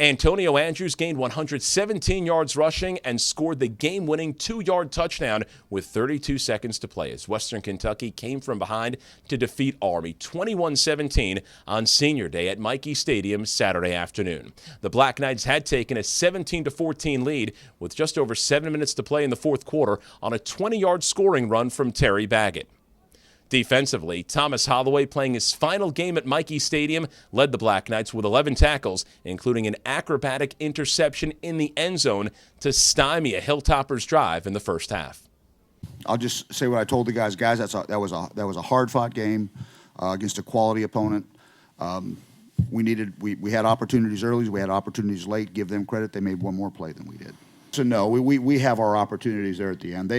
Antonio Andrews gained 117 yards rushing and scored the game-winning 2-yard touchdown with 32 seconds to play as Western Kentucky came from behind to defeat Army 21-17 on Senior Day at Michie Stadium Saturday afternoon. The Black Knights had taken a 17-14 lead with just over 7 minutes to play in the fourth quarter on a 20-yard scoring run from Terry Baggett. Defensively, Thomas Holloway, playing his final game at Michie Stadium, led the Black Knights with 11 tackles, including an acrobatic interception in the end zone to stymie a Hilltoppers drive in the first half. I'll just say what I told the guys. Guys, that was a hard-fought game against a quality opponent. We had opportunities early, we had opportunities late. Give them credit; they made one more play than we did. So no, we have our opportunities there at the end.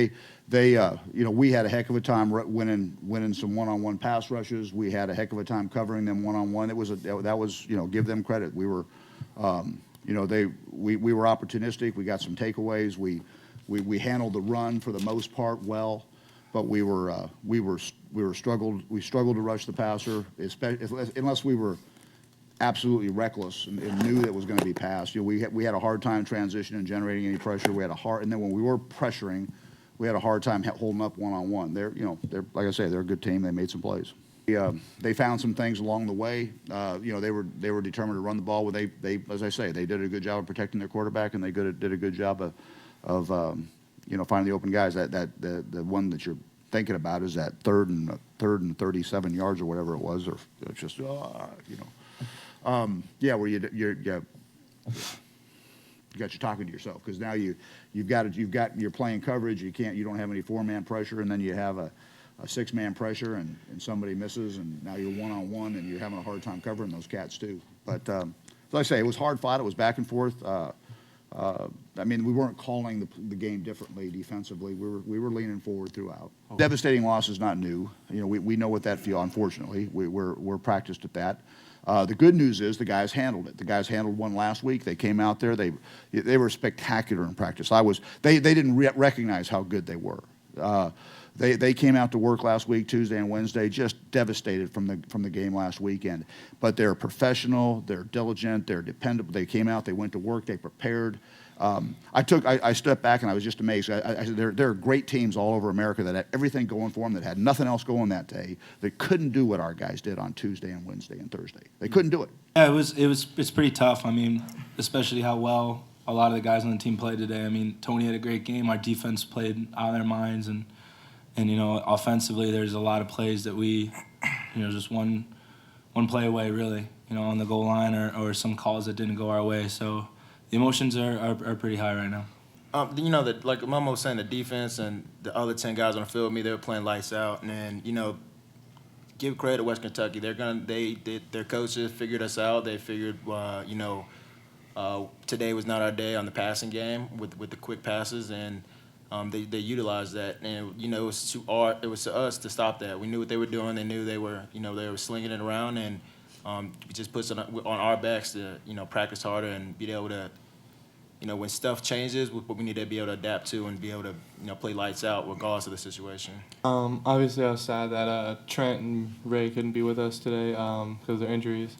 We had a heck of a time winning some one-on-one pass rushes. We had a heck of a time covering them one-on-one. That was give them credit. We were we were opportunistic. We got some takeaways. We handled the run for the most part well, but we struggled to rush the passer, unless we were absolutely reckless and knew that it was going to be passed. We had a hard time transitioning and generating any pressure. And then when we were pressuring, we had a hard time holding up one-on-one. They're like I say, they're a good team. They made some plays. They found some things along the way. They were determined to run the ball. They as I say, they did a good job of protecting their quarterback, and they did a good job of finding the open guys. The one that you're thinking about is that third and 37 yards or whatever it was, or it's just where you got you talking to yourself, because now you're playing coverage. You don't have any 4-man pressure, and then you have a 6-man pressure, and somebody misses, and now you're one-on-one, and you're having a hard time covering those cats too. But like I say, it was hard fought. It was back and forth. We weren't calling the game differently defensively. We were leaning forward throughout. Devastating loss is not new. We know what that feels. Unfortunately, we're practiced at that. The good news is the guys handled it. The guys handled one last week. They came out there. They were spectacular in practice. They didn't recognize how good they were. They came out to work last week, Tuesday and Wednesday, just devastated from the game last weekend. But they're professional. They're diligent. They're dependable. They came out. They went to work. They prepared. I stepped back and I was just amazed. There are great teams all over America that had everything going for them, that had nothing else going that day. They couldn't do what our guys did on Tuesday and Wednesday and Thursday. They couldn't do it. Yeah, it's pretty tough. Especially how well a lot of the guys on the team played today. Tony had a great game. Our defense played out of their minds, and offensively, there's a lot of plays that we, just one play away really, on the goal line or some calls that didn't go our way. So the emotions are pretty high right now. Like Momo was saying, the defense and the other 10 guys on the field with me, they were playing lights out. And then, give credit to West Kentucky. Their coaches figured us out. They figured, today was not our day on the passing game with the quick passes, and they utilized that. And it was to us to stop that. We knew what they were doing. They knew they were slinging it around, and it just puts it on our backs to practice harder and be able to when stuff changes, we need to be able to adapt to and be able to play lights out regardless of the situation. Obviously, I was sad that Trent and Ray couldn't be with us today because of their injuries,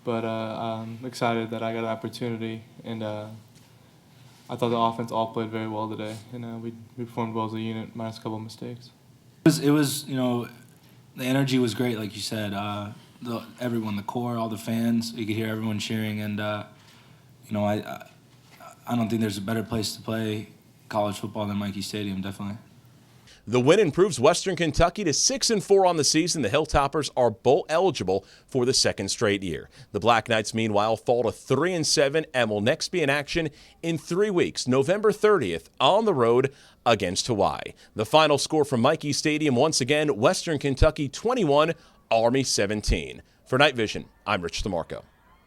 but I'm excited that I got an opportunity, and I thought the offense all played very well today, and we performed well as a unit, minus a couple of mistakes. It was the energy was great, like you said. Everyone, the core, all the fans, you could hear everyone cheering, and I don't think there's a better place to play college football than Michie Stadium, definitely. The win improves Western Kentucky to 6-4 on the season. The Hilltoppers are bowl eligible for the second straight year. The Black Knights, meanwhile, fall to 3-7 and will next be in action in 3 weeks, November 30th, on the road against Hawaii. The final score from Michie Stadium, once again, Western Kentucky 21, Army 17. For Night Vision, I'm Rich DeMarco.